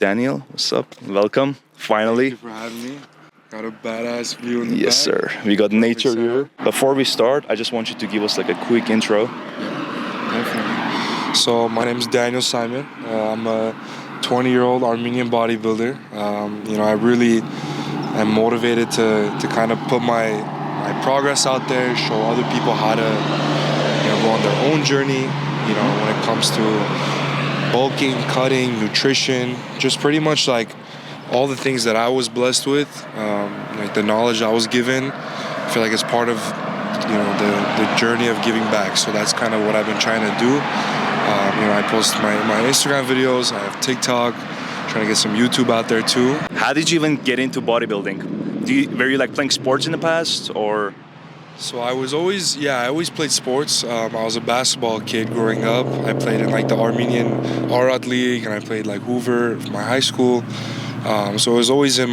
Daniel, what's up? Welcome, finally. Thank you for having me. Got a badass view in the Yes, back. sir. We got nature here. Before we start, I just want you to give us like a quick intro. Definitely. So my name is Daniel Simon. I'm a 20-year-old Armenian bodybuilder. I really am motivated to kind of put my progress out there, show other people how to go on their own journey. When it comes to bulking, cutting, nutrition, just pretty much like all the things that I was blessed with, like the knowledge I was given. I feel like it's part of the journey of giving back. So that's kind of what I've been trying to do. I post my Instagram videos. I have TikTok. Trying to get some YouTube out there too. How did you even get into bodybuilding? Were you like playing sports in the past, or? So I always played sports. I was a basketball kid growing up. I played in like the Armenian Arat League, and I played like Hoover for my high school. So it was always I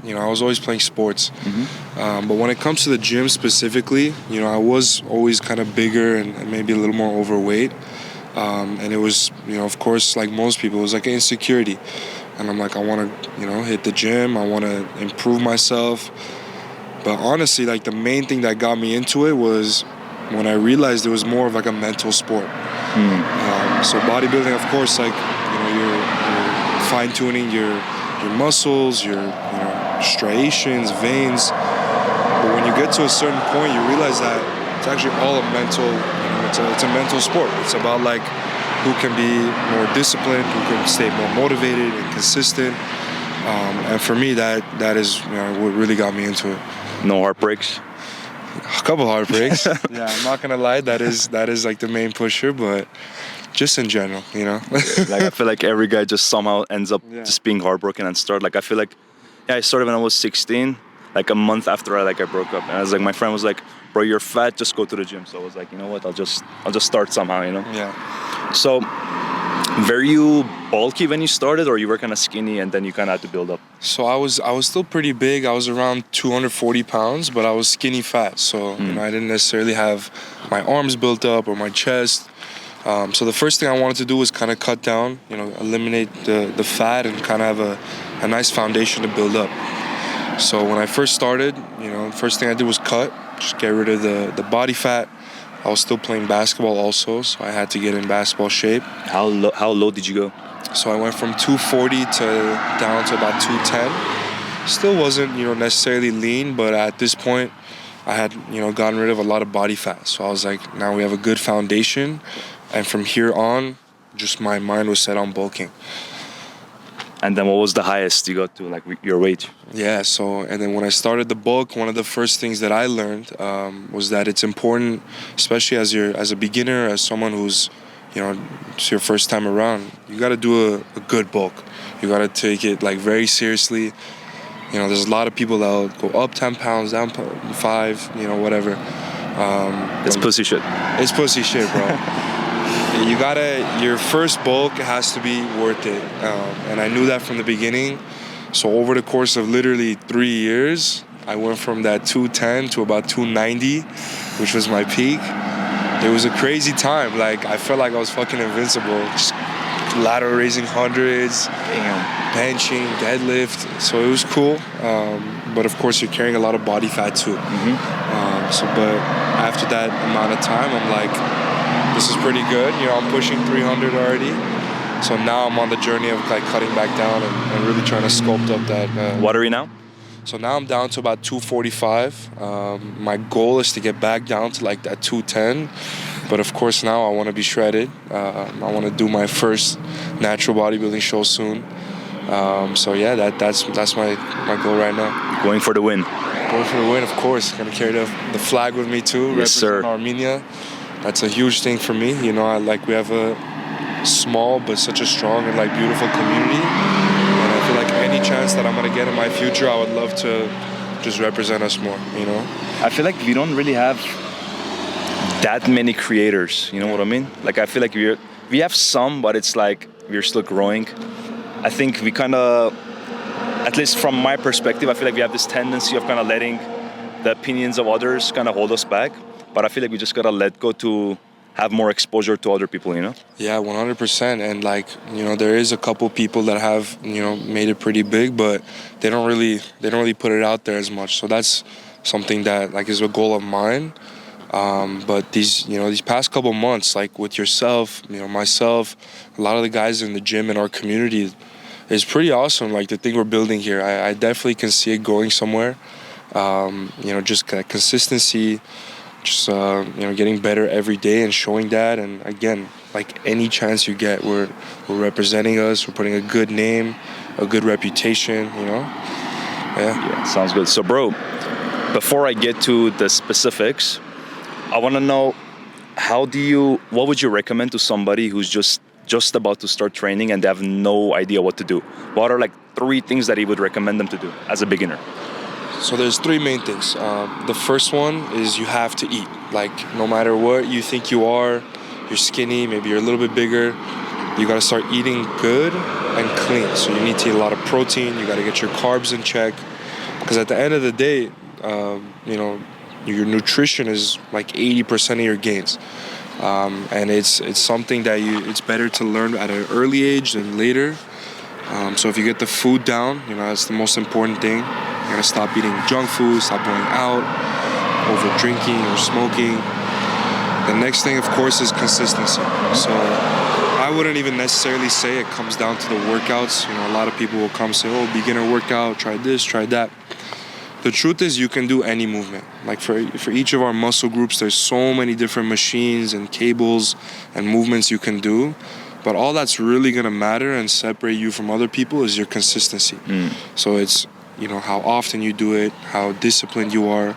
was always playing sports. Mm-hmm. But when it comes to the gym specifically, I was always kind of bigger and maybe a little more overweight. And it was, of course, like most people, it was like an insecurity. And I'm like, I want to, hit the gym. I want to improve myself. But honestly, like the main thing that got me into it was when I realized it was more of like a mental sport. So bodybuilding, of course, like, you're fine-tuning your muscles, your striations, veins. But when you get to a certain point, you realize that it's actually all a mental, it's a mental sport. It's about like who can be more disciplined, who can stay more motivated and consistent. And for me, that is what really got me into it. No heartbreaks? A couple heartbreaks. Yeah, I'm not gonna lie. That is like the main pusher, but just in general, Like I feel like every guy just somehow ends up just being heartbroken and start. Like I feel like, I started when I was 16, like a month after I broke up. And I was like, my friend was like, "Bro, you're fat. Just go to the gym." So I was like, you know what? I'll just start somehow, Yeah. So, were you bulky when you started, or you were kind of skinny and then you kind of had to build up? So I was still pretty big. I was around 240 pounds, but I was skinny fat. So I didn't necessarily have my arms built up or my chest. So the first thing I wanted to do was kind of cut down, eliminate the fat and kind of have a nice foundation to build up. So when I first started, the first thing I did was cut, just get rid of the body fat. I was still playing basketball also, so I had to get in basketball shape. How low did you go? So I went from 240 down to about 210. Still wasn't, necessarily lean, but at this point, I had, gotten rid of a lot of body fat. So I was like, now we have a good foundation. And from here on, just my mind was set on bulking. And then what was the highest you got to, like your weight? Yeah, and then when I started the bulk, one of the first things that I learned was that it's important, especially as a beginner, as someone who's, it's your first time around, you got to do a good bulk. You got to take it like very seriously. There's a lot of people that'll go up 10 pounds, down 5, whatever. It's pussy shit. It's pussy shit, bro. Your first bulk has to be worth it. And I knew that from the beginning. So over the course of literally 3 years, I went from that 210 to about 290, which was my peak. It was a crazy time. Like, I felt like I was fucking invincible. Just lateral raising hundreds, benching, deadlift. So it was cool. But of course, you're carrying a lot of body fat too. But after that amount of time, I'm like, this is pretty good. I'm pushing 300 already. So now I'm on the journey of like cutting back down and really trying to sculpt up that. What are you now? So now I'm down to about 245. My goal is to get back down to like that 210. But of course now I want to be shredded. I want to do my first natural bodybuilding show soon. So yeah, that's my goal right now. Going for the win. Going for the win, of course. Gonna carry the flag with me too. Yes, sir. Armenia. That's a huge thing for me. We have a small but such a strong and like beautiful community. And I feel like any chance that I'm gonna get in my future, I would love to just represent us more. I feel like we don't really have that many creators. You know what I mean? Like I feel like we have some, but it's like we're still growing. I think we kind of, at least from my perspective, I feel like we have this tendency of kind of letting the opinions of others kind of hold us back. But I feel like we just gotta let go to have more exposure to other people, you know? Yeah, 100%. And like, you know, there is a couple people that have, you know, made it pretty big, but they don't really put it out there as much. So that's something that like is a goal of mine. But these past couple months, like with yourself, you know, myself, a lot of the guys in the gym in our community, is pretty awesome. Like the thing we're building here, I definitely can see it going somewhere. You know, just consistency, just you know, getting better every day and showing that. And again, like any chance you get, we're representing us. We're putting a good name, a good reputation. You know, Yeah, sounds good. So, bro, before I get to the specifics, I want to know what would you recommend to somebody who's just about to start training and they have no idea what to do? What are like 3 things that he would recommend them to do as a beginner? So there's 3 main things. The first one is you have to eat. Like no matter what you think you are, you're skinny, maybe you're a little bit bigger, you got to start eating good and clean. So you need to eat a lot of protein. You got to get your carbs in check, because at the end of the day, you know, your nutrition is like 80% of your gains. And it's something that it's better to learn at an early age than later. So if you get the food down, you know, that's the most important thing. You gotta stop eating junk food, stop going out, over drinking or smoking. The next thing, of course, is consistency. So I wouldn't even necessarily say it comes down to the workouts. You know, a lot of people will come say, oh, beginner workout, try this, try that. The truth is you can do any movement. Like for each of our muscle groups, there's so many different machines and cables and movements you can do. But all that's really gonna matter and separate you from other people is your consistency. So it's, you know, how often you do it, how disciplined you are.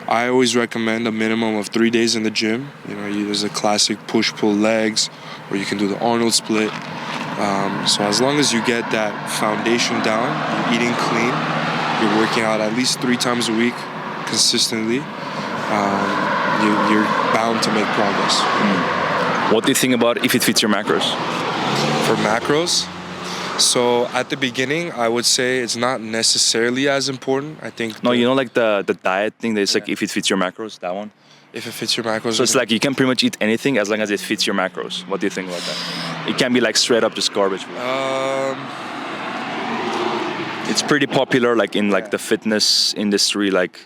I always recommend a minimum of 3 days in the gym. You know, there's a classic push-pull legs, or you can do the Arnold split. So as long as you get that foundation down, you're eating clean, you're working out at least 3 times a week consistently, you're bound to make progress. What do you think about if it fits your macros? For macros, so at the beginning, I would say it's not necessarily as important. I think. No, you know, like the diet thing. That's like if it fits your macros, that one. If it fits your macros. So it's like you can pretty much eat anything as long as it fits your macros. What do you think about that? It can be like straight up just garbage food. It's pretty popular, like in like the fitness industry. Like,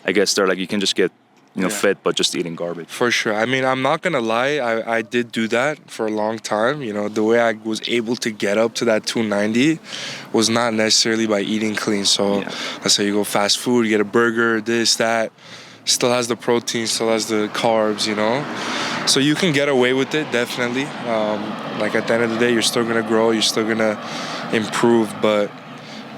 I guess they're like you can just get, you know, fit, but just eating garbage. For sure. I mean, I'm not gonna lie. I did do that for a long time. You know, the way I was able to get up to that 290 was not necessarily by eating clean. So let's say you go fast food, you get a burger, this, that. Still has the protein, still has the carbs, you know. So you can get away with it, definitely. Like at the end of the day, you're still gonna grow, you're still gonna improve. But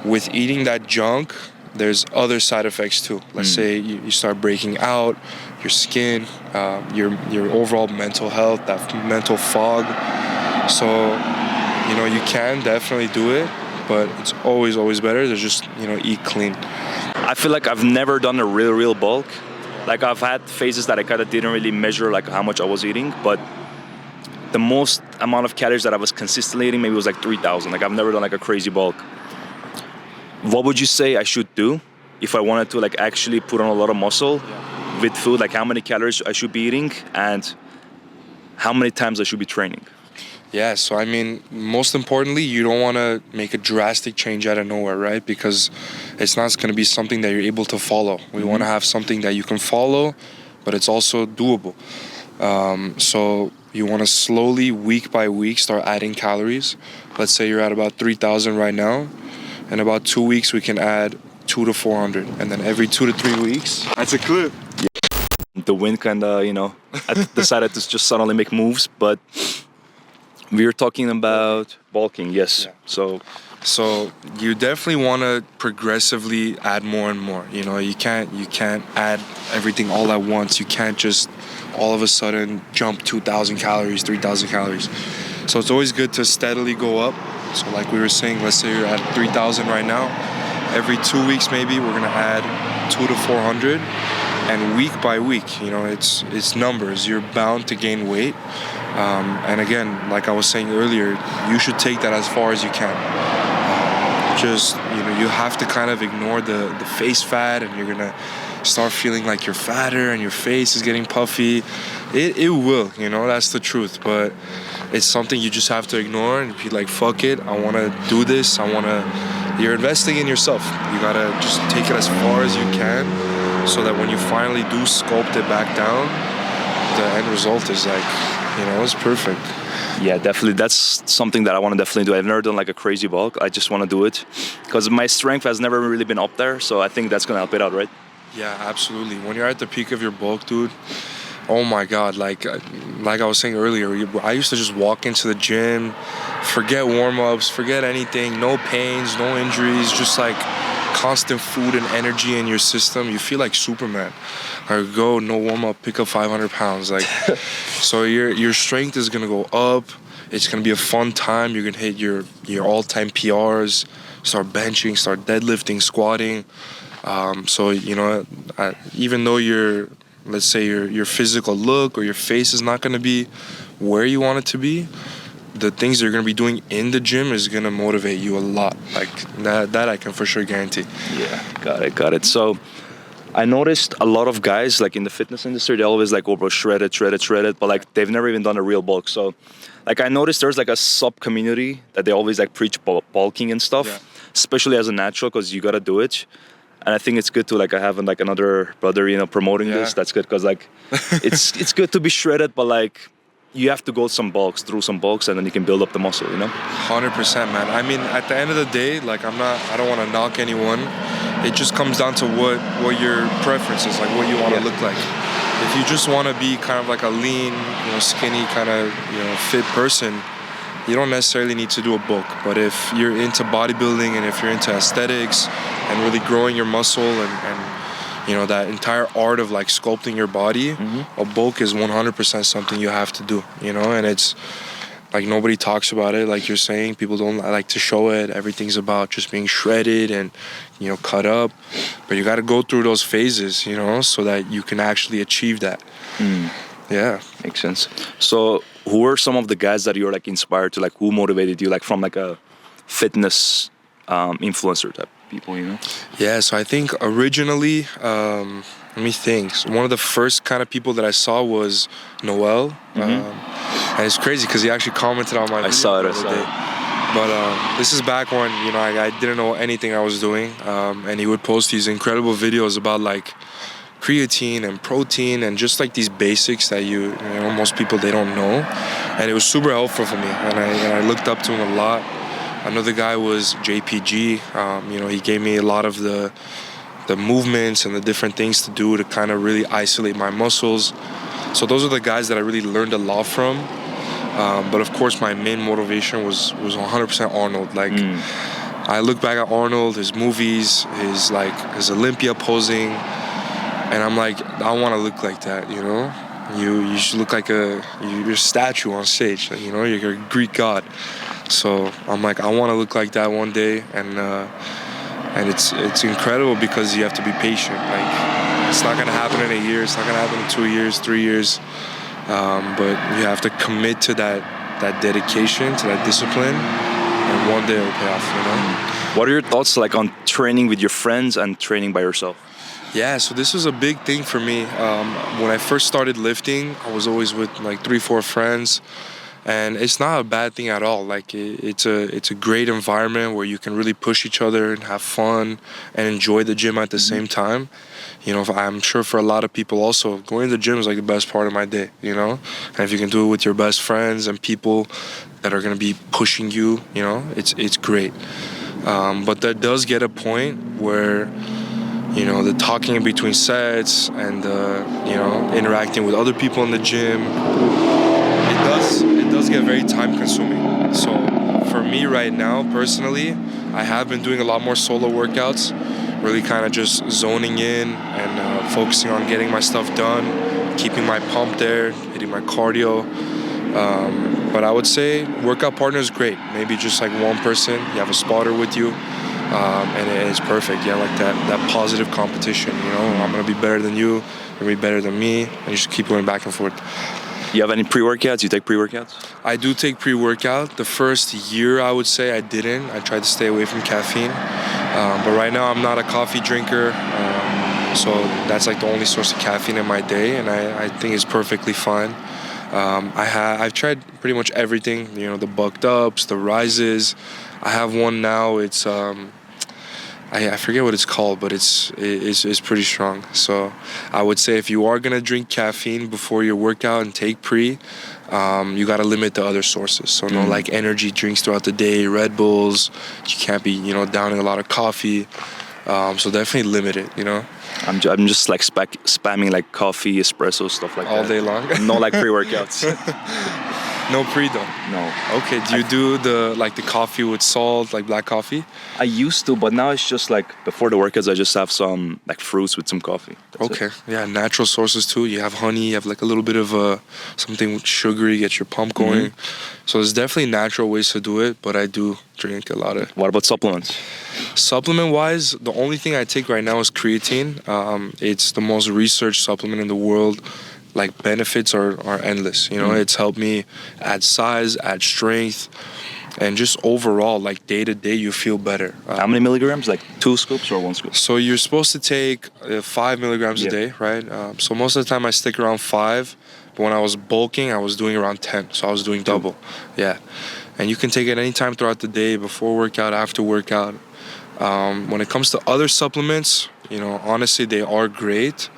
with eating that junk, there's other side effects too. Let's say you start breaking out, your skin, your overall mental health, that mental fog. So, you know, you can definitely do it, but it's always better to just, you know, eat clean. I feel like I've never done a real bulk. Like I've had phases that I kind of didn't really measure like how much I was eating, but the most amount of calories that I was consistently eating maybe was like 3,000. Like I've never done like a crazy bulk. What would you say I should do if I wanted to like actually put on a lot of muscle with food? Like how many calories I should be eating and how many times I should be training? Yeah, so I mean, most importantly, you don't want to make a drastic change out of nowhere, right? Because it's not going to be something that you're able to follow. We want to have something that you can follow, but it's also doable. So you want to slowly, week by week, start adding calories. Let's say you're at about 3,000 right now. In about 2 weeks, we can add 200 to 400. And then every 2 to 3 weeks, that's a clip. The wind kind of, you know, I decided to just suddenly make moves, but we were talking about bulking, yes. Yeah. So you definitely want to progressively add more and more. You know, you can't add everything all at once. You can't just all of a sudden jump 2,000 calories, 3,000 calories. So it's always good to steadily go up. So like we were saying, let's say you're at 3,000 right now. Every 2 weeks maybe we're gonna add 200 to 400, and week by week, you know, it's numbers. You're bound to gain weight. And again, like I was saying earlier, you should take that as far as you can. Just, you know, you have to kind of ignore the face fat, and you're gonna start feeling like you're fatter and your face is getting puffy. It will, you know, that's the truth. But it's something you just have to ignore and be like, fuck it, I want to do this. You're investing in yourself. You got to just take it as far as you can so that when you finally do sculpt it back down, the end result is like, you know, it's perfect. Yeah, definitely. That's something that I want to definitely do. I've never done like a crazy bulk. I just want to do it because my strength has never really been up there. So I think that's going to help it out, right? Yeah, absolutely. When you're at the peak of your bulk, dude, oh my God, like I was saying earlier, I used to just walk into the gym, forget warm-ups, forget anything, no pains, no injuries, just like constant food and energy in your system. You feel like Superman. Or go, no warm-up, pick up 500 pounds. Like, so your strength is gonna go up. It's gonna be a fun time. You're gonna hit your all-time PRs, start benching, start deadlifting, squatting. So, you know, even though let's say your physical look or your face is not going to be where you want it to be, the things you're going to be doing in the gym is going to motivate you a lot. Like that I can for sure guarantee. Yeah, got it. So I noticed a lot of guys like in the fitness industry, they always like, oh bro, shredded, but like they've never even done a real bulk. So like I noticed there's like a sub community that they always like preach bulking and stuff, especially as a natural, because you got to do it. And I think it's good to like have like another brother, you know, promoting this. That's good because like it's good to be shredded, but like you have to go through some bulks, and then you can build up the muscle, you know. 100%, man. I mean, at the end of the day, like I don't want to knock anyone. It just comes down to what your preference is, like what you want to look like. If you just want to be kind of like a lean, you know, skinny kind of, you know, fit person, you don't necessarily need to do a bulk. But if you're into bodybuilding and if you're into aesthetics and really growing your muscle and you know, that entire art of like sculpting your body, a bulk is 100% something you have to do, you know. And it's like nobody talks about it, like you're saying. People don't like to show it. Everything's about just being shredded and, you know, cut up. But you got to go through those phases, you know, so that you can actually achieve that. Yeah, makes sense. So who are some of the guys that you're like inspired to, like who motivated you, like from like a fitness influencer type people, you know? Yeah, so I think originally, let me think. So one of the first kind of people that I saw was Noel. And it's crazy because he actually commented on my video. I saw it. But this is back when, you know, I didn't know anything I was doing. And he would post these incredible videos about like creatine and protein and just like these basics that you know most people they don't know, and it was super helpful for me, and I looked up to him a lot. Another guy was JPG. You know, he gave me a lot of the movements and the different things to do to kind of really isolate my muscles. So those are the guys that I really learned a lot from. But of course my main motivation was 100% Arnold. Like I look back at Arnold, his movies, his Olympia posing, and I'm like, I want to look like that, you know? You should look like you're a statue on stage, you know? You're a Greek god. So I'm like, I want to look like that one day, and it's incredible because you have to be patient. Like, it's not going to happen in a year, it's not going to happen in 2 years, 3 years, but you have to commit to that dedication, to that discipline, and one day it'll pay off, you know? What are your thoughts like on training with your friends and training by yourself? Yeah, so this was a big thing for me. When I first started lifting, I was always with like 3-4 friends, and it's not a bad thing at all. Like it's a great environment where you can really push each other and have fun and enjoy the gym at the same time. You know, I'm sure for a lot of people also, going to the gym is like the best part of my day, you know? And if you can do it with your best friends and people that are gonna be pushing you, you know, it's great. But there does get a point where, you know, the talking in between sets and you know, interacting with other people in the gym, it does get very time consuming. So for me right now, personally, I have been doing a lot more solo workouts, really kind of just zoning in and focusing on getting my stuff done, keeping my pump there, hitting my cardio. But I would say workout partner is great. Maybe just like one person, you have a spotter with you. And it's perfect, yeah, like that positive competition, you know, I'm going to be better than you, you're going to be better than me, and you just keep going back and forth. You have any pre-workouts? You take pre-workouts? I do take pre-workout. The first year, I would say I didn't. I tried to stay away from caffeine. But right now, I'm not a coffee drinker. So that's like the only source of caffeine in my day, and I think it's perfectly fine. I've tried pretty much everything, the bucked ups, the rises. I have one now. It's I forget what it's called, but it's pretty strong. So I would say if you are gonna drink caffeine before your workout and take pre, you gotta limit the other sources. So no like energy drinks throughout the day, Red Bulls. You can't be downing a lot of coffee. So definitely limit it. I'm just like spamming like coffee, espresso, stuff like all that. day long. No like pre-workouts. No pre though. No. Okay. Do you do the coffee with salt, like black coffee? I used to, but now it's just like before the workouts, I just have some like fruits with some coffee. That's okay. it. Yeah, natural sources too. You have honey. You have like a little bit of something sugary, get your pump going. So there's definitely natural ways to do it, but I do drink a lot of. What about supplements? Supplement wise, the only thing I take right now is creatine. It's the most researched supplement in the world. Like benefits are endless. It's helped me add size, add strength, and just overall, like day to day, you feel better. How many milligrams? Like 2 scoops or 1 scoop? So you're supposed to take 5 milligrams a day, right? So most of the time I stick around 5, but when I was bulking, I was doing around 10. So I was doing double. Yeah. And you can take it anytime throughout the day, before workout, after workout. When it comes to other supplements, honestly, they are great.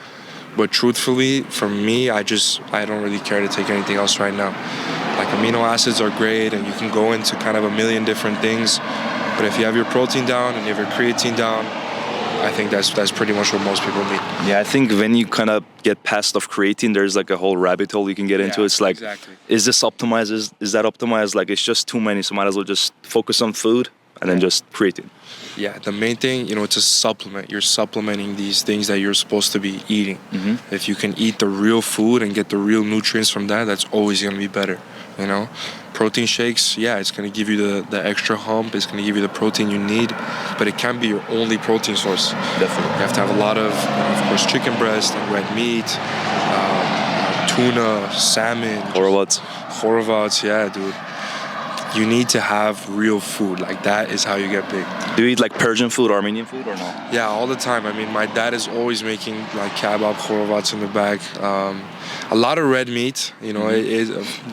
But truthfully, for me, I don't really care to take anything else right now. Like amino acids are great, and you can go into kind of a million different things. But if you have your protein down and you have your creatine down, I think that's pretty much what most people need. Yeah, I think when you kind of get past of creatine, there's like a whole rabbit hole you can get into. It's like, exactly. Is this optimized? Is that optimized? Like it's just too many, so might as well just focus on food and then just creatine. Yeah, the main thing, it's a supplement. You're supplementing these things that you're supposed to be eating. If you can eat the real food and get the real nutrients from that, that's always going to be better, Protein shakes, it's going to give you the extra hump. It's going to give you the protein you need, but it can't be your only protein source. Definitely. You have to have a lot of chicken breast and red meat, tuna, salmon. Horovats, yeah, dude. You need to have real food. Like that is how you get big. Do you eat like Persian food, Armenian food, or no? Yeah, all the time. I mean, my dad is always making like kebab, horovats in the back. A lot of red meat.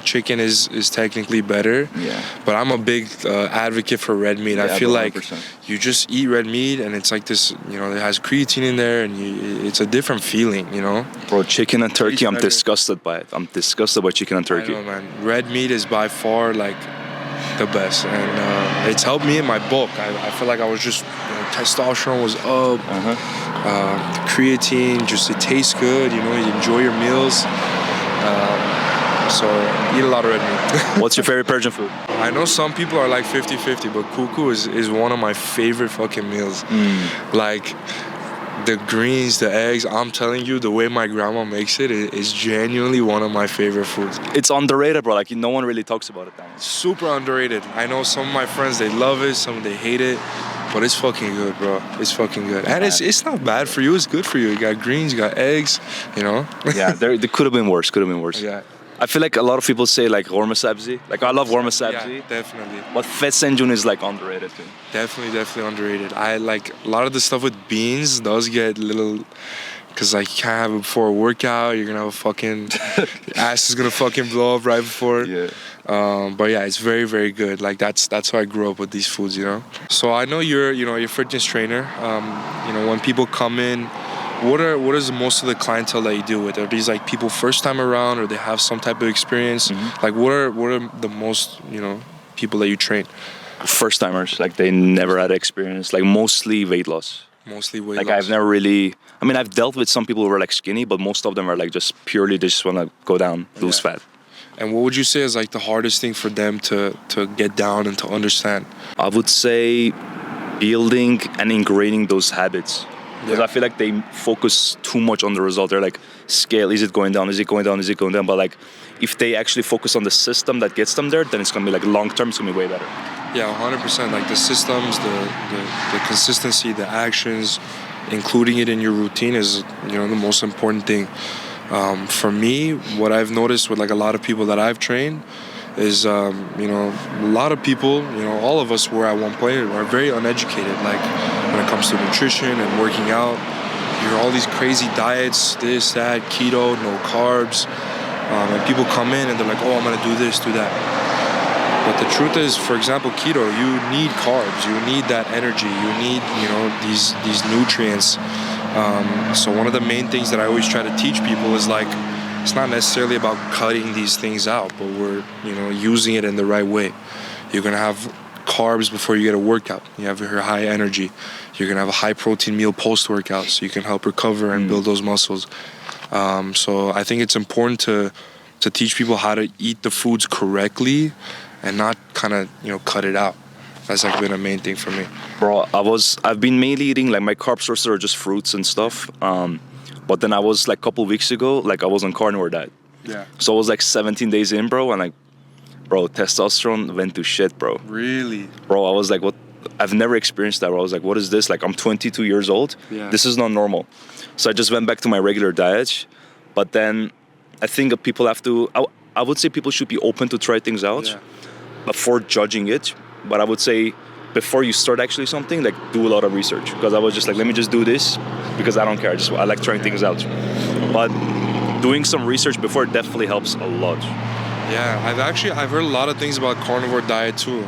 Chicken is technically better. Yeah. But I'm a big advocate for red meat. Yeah, I feel 100%. like you just eat red meat and it's like this. It has creatine in there and it's a different feeling. Bro, chicken and turkey. I'm better. disgusted by it. I'm disgusted by chicken and turkey. I know, man. Red meat is by far like the best, and it's helped me in my bulk. I feel like I was just testosterone was up, creatine, just it tastes good. You enjoy your meals. So eat a lot of red meat. What's your favorite Persian food? I know some people are like 50-50, but kuku is one of my favorite fucking meals. Like the greens, the eggs, I'm telling you, the way my grandma makes it is genuinely one of my favorite foods. It's underrated, bro. Like no one really talks about it that much. Super underrated. I know some of my friends, they love it, some they hate it, but it's fucking good, bro. It's fucking good. And it's not bad for you, it's good for you. You got greens, you got eggs, Yeah, there could have been worse, Yeah. I feel like a lot of people say like horma sabzi. Like I love horma sabzi. Yeah, definitely. But fesenjun is like underrated too. Definitely underrated. I like a lot of the stuff with beans does get a little, because like you can't have it before a workout. You're gonna have a fucking ass is gonna fucking blow up right before. Yeah. But yeah, it's very, very good. Like that's how I grew up with these foods, So I know you're a fitness trainer. When people come in, what is most of the clientele that you deal with? Are these like people first time around, or they have some type of experience? Like what are the most people that you train? First timers, like they never had experience. Like mostly weight loss. Like I've never really. I mean, I've dealt with some people who are like skinny, but most of them are like just purely they just want to go down, lose fat. And what would you say is like the hardest thing for them to get down and to understand? I would say building and ingraining those habits. Because I feel like they focus too much on the result. They're like, scale, is it going down? Is it going down? Is it going down? But like, if they actually focus on the system that gets them there, then it's going to be like long term, it's going to be way better. Yeah, 100%. Like the systems, the consistency, the actions, including it in your routine is, the most important thing. For me, what I've noticed with like a lot of people that I've trained is, a lot of people, all of us were at one point are very uneducated. Like when it comes to nutrition and working out, hear all these crazy diets, this, that, keto, no carbs. And people come in and they're like, oh, I'm gonna do this, do that. But the truth is, for example, keto, you need carbs, you need that energy, you need, these nutrients. So one of the main things that I always try to teach people is like, it's not necessarily about cutting these things out, but we're, using it in the right way. You're gonna have carbs before you get a workout. You have your high energy. You're gonna have a high protein meal post-workout, so you can help recover and build those muscles. So I think it's important to teach people how to eat the foods correctly and not kind of, cut it out. That's like been a main thing for me. Bro, I've been mainly eating, like, my carb sources are just fruits and stuff. But then I was, like, a couple weeks ago, like, I was on Carnivore Diet. Yeah. So I was like 17 days in, bro, and like, bro, testosterone went to shit, bro. Really? Bro, I was like, what? I've never experienced that, bro. I was like, what is this? Like, I'm 22 years old. Yeah. This is not normal. So I just went back to my regular diet. But then I think that people have to, I would say people should be open to try things out before judging it. But I would say before you start actually something, like, do a lot of research. Because I was just like, let me just do this because I don't care. I like trying things out. But doing some research before definitely helps a lot. Yeah, I've heard a lot of things about carnivore diet too.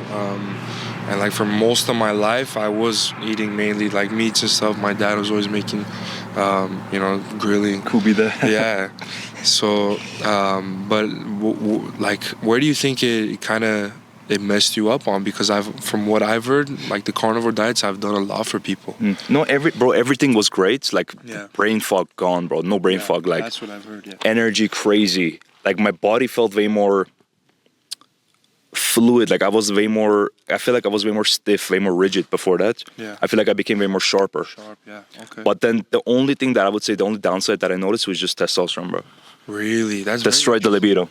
And like for most of my life, I was eating mainly like meats and stuff. My dad was always making, grilling. Kubida. Yeah. So, but like, where do you think it messed you up on? Because from what I've heard, like the carnivore diets have done a lot for people. No, everything was great. Like, brain fog gone, bro. No brain fog. Like, that's what I've heard. Yeah. Energy crazy. Like, my body felt way more fluid. Like, I feel like I was way more stiff, way more rigid before that. Yeah. I feel like I became way more sharper. Yeah. Okay. But then the only thing that I would say, the only downside that I noticed was just testosterone, bro. Really? That's destroyed the libido.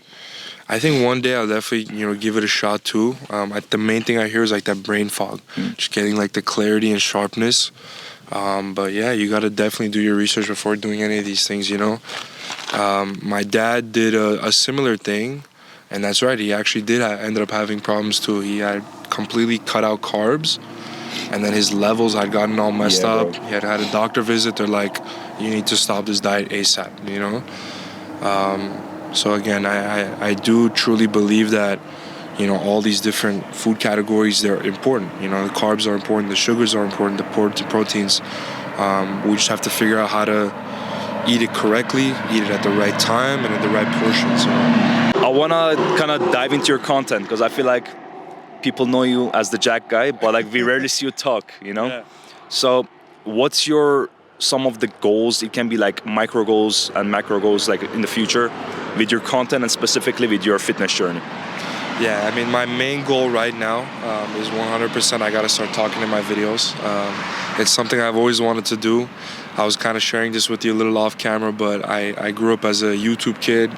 I think one day I'll definitely, give it a shot too. The main thing I hear is like that brain fog, just getting like the clarity and sharpness. But yeah, you got to definitely do your research before doing any of these things, My dad did a similar thing, and that's right. He actually did ended up having problems too. He had completely cut out carbs, and then his levels had gotten all messed up. Bro. He had a doctor visit. They're like, you need to stop this diet ASAP, So again, I do truly believe that, all these different food categories, they're important. The carbs are important, the sugars are important, the proteins. We just have to figure out how to eat it correctly, eat it at the right time and in the right portions. I want to kind of dive into your content because I feel like people know you as the Jack guy, but like we rarely see you talk, Yeah. So what's some of the goals? It can be like micro goals and macro goals, like in the future, with your content and specifically with your fitness journey. Yeah, I mean, my main goal right now is 100% I got to start talking in my videos. It's something I've always wanted to do. I was kind of sharing this with you a little off camera, but I grew up as a YouTube kid,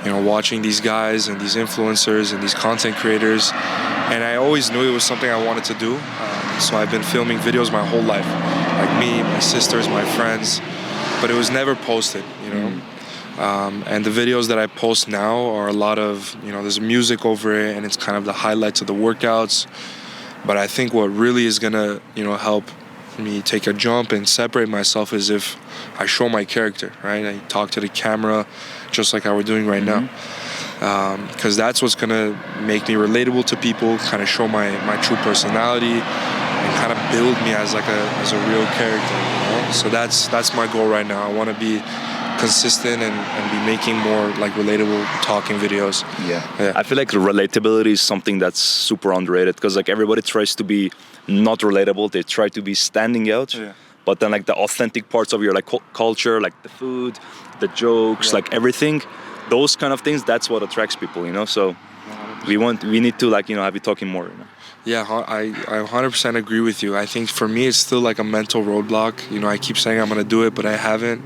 watching these guys and these influencers and these content creators. And I always knew it was something I wanted to do. So I've been filming videos my whole life, like me, my sisters, my friends, but it was never posted, And the videos that I post now are a lot of, there's music over it and it's kind of the highlights of the workouts. But I think what really is gonna, help me take a jump and separate myself is if I show my character, right? I talk to the camera just like how we're doing right now. Because that's what's gonna make me relatable to people, kind of show my true personality and kind of build me as a real character, So that's my goal right now. I want to be consistent and be making more like relatable talking videos. Yeah. I feel like relatability is something that's super underrated because like everybody tries to be not relatable. They try to be standing out. Yeah. But then like the authentic parts of your like culture, like the food, the jokes, like everything, those kind of things, that's what attracts people, So 100%. we need to like, have you talking more, Yeah, I 100% agree with you. I think for me, it's still like a mental roadblock. I keep saying I'm going to do it, but I haven't.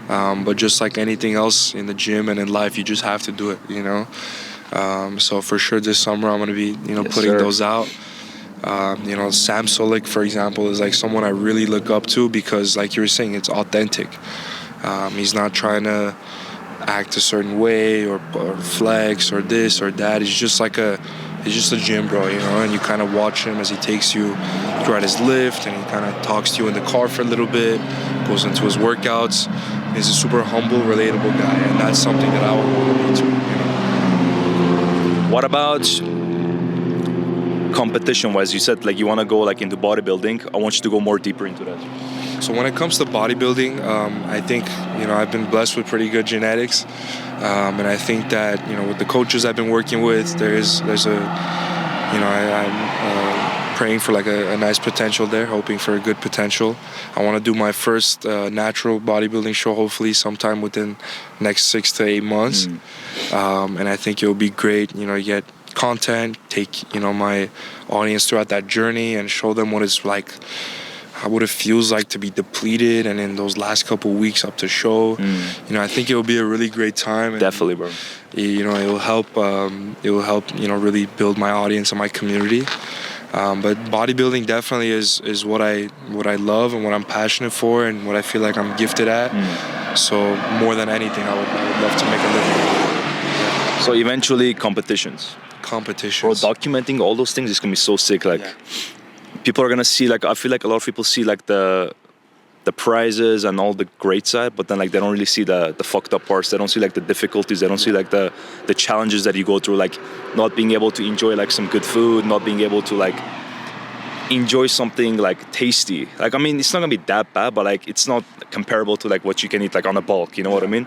But just like anything else in the gym and in life, you just have to do it, So for sure this summer I'm going to be, putting those out. Sam Solik, for example, is like someone I really look up to because like you were saying, it's authentic. He's not trying to act a certain way or flex or this or that. He's just like a He's just a gym bro, you know, and you kind of watch him as he takes you throughout his lift, and he kind of talks to you in the car for a little bit, goes into his workouts. He's a super humble, relatable guy, and that's something that I would want to be too, you know. What about competition-wise? You said like you want to go like into bodybuilding. I want you to go more deeper into that. So when it comes to bodybuilding, I think, you know, I've been blessed with pretty good genetics, and I think that, you know, with the coaches I've been working with, there's a, you know, I'm praying for like a nice potential there, hoping for a good potential. I want to do my first natural bodybuilding show, hopefully sometime within next 6 to 8 months, and I think it'll be great, you know, get content, take, you know, my audience throughout that journey and show them what it's like, what it feels like to be depleted, and in those last couple weeks up to show, you know, I think it will be a really great time. And, definitely, bro. You know, it will help. You know, really build my audience and my community. But bodybuilding definitely is what I love and what I'm passionate for and what I feel like I'm gifted at. So more than anything, I would love to make a living. Yeah. So eventually, competitions. Bro, documenting all those things is gonna be so sick. Like. Yeah. People are gonna see, like, I feel like a lot of people see like the prizes and all the great side, but then like they don't really see the fucked up parts. They don't see like the difficulties. They don't see like the challenges that you go through, like not being able to enjoy like some good food, not being able to like enjoy something like tasty. Like, I mean, it's not gonna be that bad, but like it's not comparable to like what you can eat like on a bulk. You know what I mean?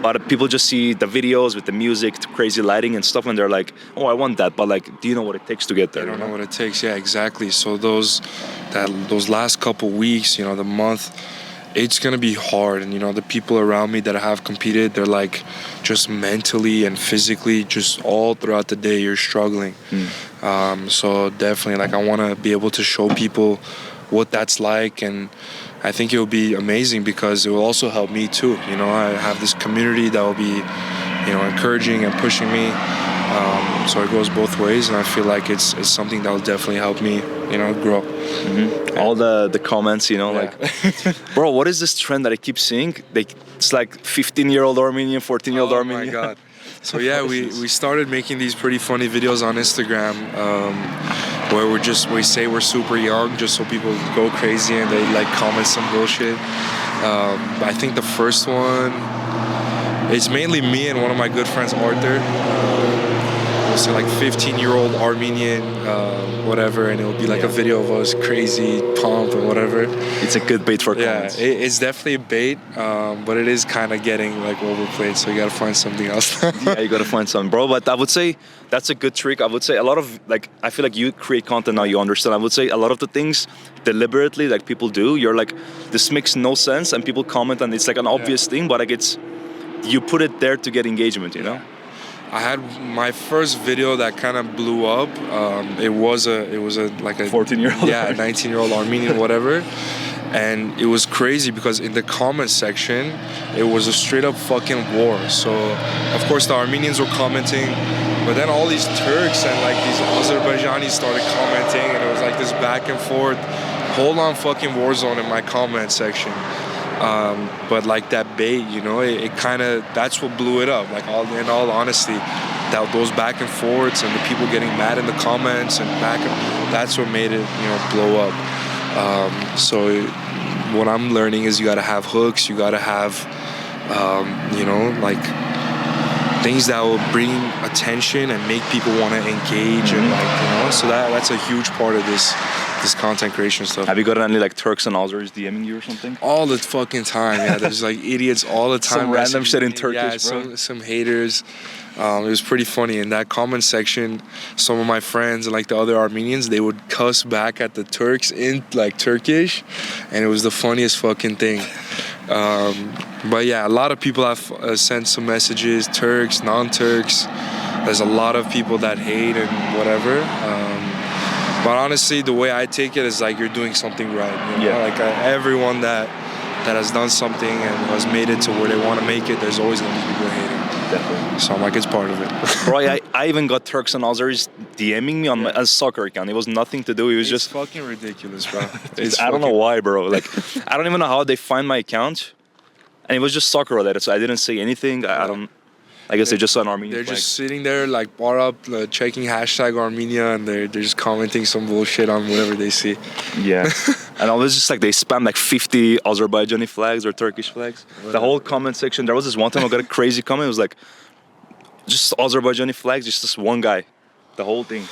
But people just see the videos with the music, the crazy lighting and stuff, and they're like, oh, I want that. But like, do you know what it takes to get there? I don't know what it takes. Yeah, exactly. So those last couple weeks, you know, the month, it's going to be hard. And, you know, the people around me that have competed, they're like just mentally and physically, just all throughout the day, you're struggling. So definitely, like, I want to be able to show people what that's like, and I think it will be amazing because it will also help me too. You know, I have this community that will be, you know, encouraging and pushing me. So it goes both ways, and I feel like it's something that will definitely help me, you know, grow. Yeah. All the comments, you know, like, bro, what is this trend that I keep seeing? It's like 15-year-old Armenian, 14-year-old Armenian. Oh my God. So yeah, we started making these pretty funny videos on Instagram, where we say we're super young just so people go crazy and they like comment some bullshit. I think the first one, it's mainly me and one of my good friends, Arthur. We'll say like 15-year-old Armenian, whatever, and it'll be like a video of us crazy, pump and whatever. It's a good bait for comments. Yeah, it's definitely a bait, but it is kind of getting like overplayed, so you gotta find something else. Yeah, you gotta find something, bro. But I would say that's a good trick. I would say a lot of, like, I feel like you create content now, you understand. I would say a lot of the things deliberately, like, people do, you're like, this makes no sense, and people comment, and it's like an obvious thing, but like you put it there to get engagement, you know? I had my first video that kind of blew up. It was a like a 14-year-old, 19-year-old Armenian, whatever. And it was crazy because in the comment section, it was a straight up fucking war. So of course the Armenians were commenting, but then all these Turks and like these Azerbaijanis started commenting, and it was like this back and forth, whole on fucking war zone in my comment section. But like that bait, you know, it kind of, that's what blew it up. Like, in all honesty, those back and forths and the people getting mad in the comments and that's what made it, you know, blow up. So what I'm learning is you got to have hooks, you got to have, you know, like things that will bring attention and make people want to engage, and like, you know, so that's a huge part of this content creation stuff. Have you got any like Turks and Azeris DMing you or something? All the fucking time, yeah. There's like idiots all the time. Some random shit in Turkish, yeah, bro. Some haters. It was pretty funny. In that comment section, some of my friends and like the other Armenians, they would cuss back at the Turks in like Turkish, and it was the funniest fucking thing. But yeah, a lot of people have sent some messages, Turks, non-Turks. There's a lot of people that hate and whatever. But honestly, the way I take it is like you're doing something right. You know? Like everyone that has done something and has made it to where they want to make it, there's always going to be people hating. Definitely. So I'm like, it's part of it. Bro, I even got Turks and Azeris DMing me on my soccer account. It was nothing to do. It was just fucking ridiculous, bro. I don't know why, bro. Like, I don't even know how they find my account. And it was just soccer related, so I didn't say anything. I don't. I guess they just saw an Armenian They're flag. just sitting there like bar up, checking hashtag Armenia, and they're just commenting some bullshit on whatever they see. Yeah. And always just like they spam like 50 Azerbaijani flags or Turkish flags. The whole comment section. There was this one time I got a crazy comment. It was like just Azerbaijani flags, just this one guy. The whole thing.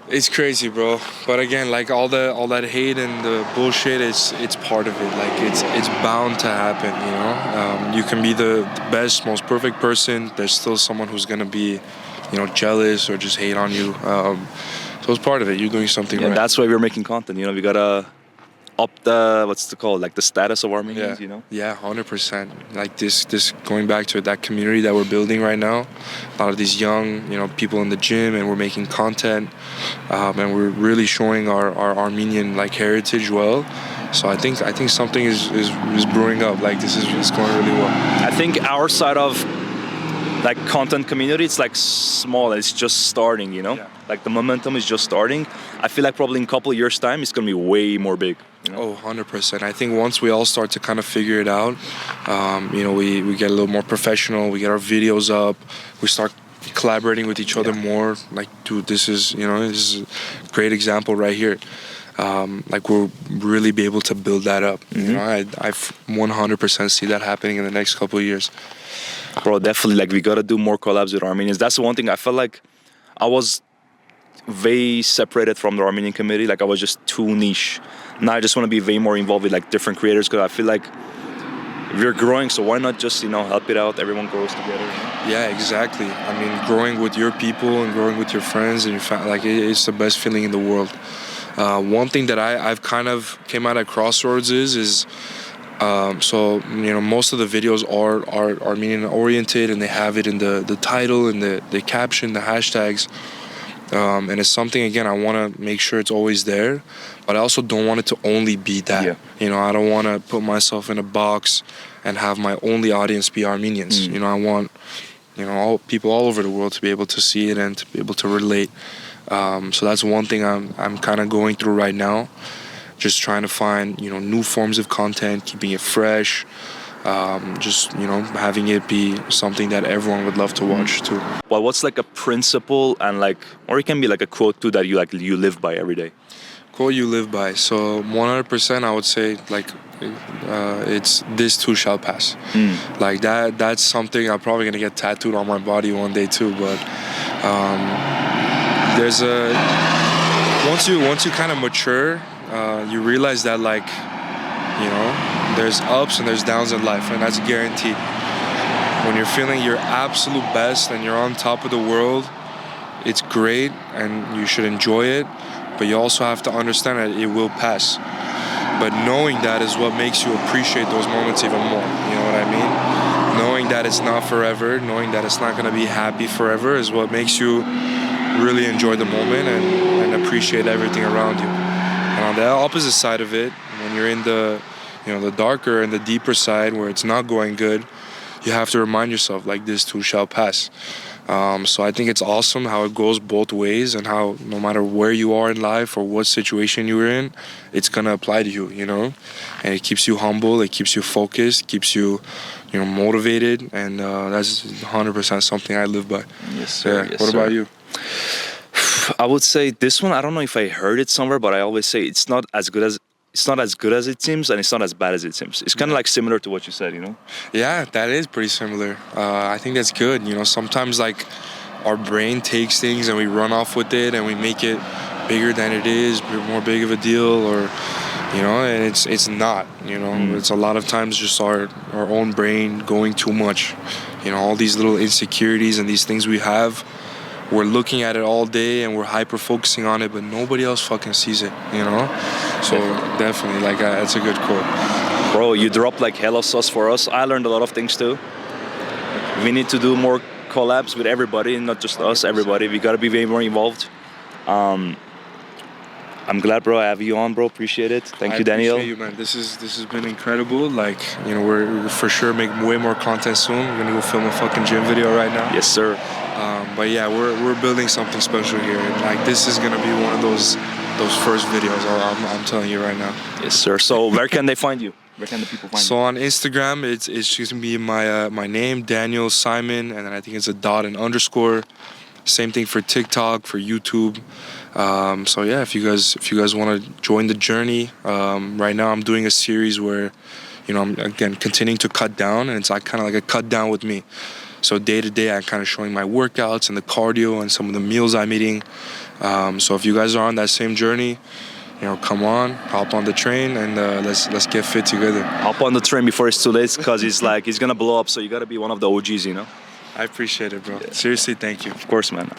It's crazy, bro. But again, like all that hate and the bullshit, it's part of it. Like it's bound to happen, you know. You can be the best, most perfect person. There's still someone who's gonna be, you know, jealous or just hate on you. So it's part of it. You're doing something right. And that's why we're making content. You know, we gotta up the what's it called, like the status of Armenians. You know. Yeah, 100%. Like this going back to that community that we're building right now. A lot of these young, you know, people in the gym, and we're making content, and we're really showing our Armenian like heritage well. So I think something is brewing up. Like this is going really well. I think our side of like content community, it's like small. It's just starting. You know, like the momentum is just starting. I feel like probably in a couple of years' time, it's gonna be way more big. You know? Oh, 100%. I think once we all start to kind of figure it out, you know, we get a little more professional, we get our videos up, we start collaborating with each other more. Like, dude, this is a great example right here. Like, we'll really be able to build that up. You know, I 100% see that happening in the next couple of years. Bro, definitely. Like, we gotta do more collabs with Armenians. That's the one thing I felt like I was way separated from the Armenian community. Like I was just too niche. Now I just want to be way more involved with like different creators, because I feel like we're growing, so why not just, you know, help it out? Everyone grows together. You know? Yeah, exactly. I mean, growing with your people and growing with your friends and your family, like it's the best feeling in the world. One thing that I've kind of came out at crossroads is so, you know, most of the videos are Armenian oriented, and they have it in the title and the caption, the hashtags. And it's something, again, I want to make sure it's always there, but I also don't want it to only be that. Yeah. You know, I don't want to put myself in a box and have my only audience be Armenians. You know, I want, you know, all people all over the world to be able to see it and to be able to relate. So that's one thing I'm kind of going through right now, just trying to find, you know, new forms of content, keeping it fresh. Just, you know, having it be something that everyone would love to watch too. Well, what's like a principle and like, or it can be like a quote too that you live by every day? Quote you live by. So 100% I would say like it's "this too shall pass." Like that's something I'm probably gonna get tattooed on my body one day too. But there's once you kind of mature, you realize that, like, you know, there's ups and there's downs in life, and that's guaranteed. When you're feeling your absolute best and you're on top of the world, it's great and you should enjoy it, but you also have to understand that it will pass. But knowing that is what makes you appreciate those moments even more. You know what I mean? Knowing that it's not forever, knowing that it's not going to be happy forever is what makes you really enjoy the moment and appreciate everything around you. And on the opposite side of it, when you're in the, you know, the darker and the deeper side where it's not going good, you have to remind yourself, like, this too shall pass. So I think it's awesome how it goes both ways, and how no matter where you are in life or what situation you're in, it's gonna apply to you, you know? And it keeps you humble, it keeps you focused, keeps you, you know, motivated, and that's 100% something I live by. Yes, sir. Yeah. Yes, what sir. about you? I would say this one, I don't know if I heard it somewhere, but I always say it's not as good as it seems, and it's not as bad as it seems. It's kind of like similar to what you said, you know? Yeah, that is pretty similar. I think that's good. You know, sometimes like our brain takes things and we run off with it and we make it bigger than it is, more big of a deal, or, you know, and it's not, you know. It's a lot of times just our own brain going too much. You know, all these little insecurities and these things we have, we're looking at it all day and we're hyper focusing on it, but nobody else fucking sees it, you know? So definitely, like, that's a good quote. Bro, you dropped like hella sauce for us. I learned a lot of things too. We need to do more collabs with everybody, not just us, everybody. We gotta be way more involved. I'm glad, bro, I have you on, bro. Appreciate it. Thank you, Daniel. I appreciate you, man. This has been incredible. Like, you know, we're for sure making way more content soon. We're gonna go film a fucking gym video right now. Yes, sir. But yeah, we're building something special here. And like, this is gonna be one of those first videos. I'm telling you right now. Yes, sir. So where can they find you? Where can the people find So you? on Instagram, it's just gonna be my name, Daniel Simon, and then I think it's a dot and underscore. Same thing for TikTok, for YouTube. So yeah, if you guys want to join the journey, right now I'm doing a series where, you know, I'm again continuing to cut down, and it's like kind of like a cut down with me. So day to day, I'm kind of showing my workouts and the cardio and some of the meals I'm eating. So if you guys are on that same journey, you know, come on, hop on the train, and let's get fit together. Hop on the train before it's too late, because he's gonna blow up. So you gotta be one of the OGs, you know. I appreciate it, bro. Seriously, thank you. Of course, man.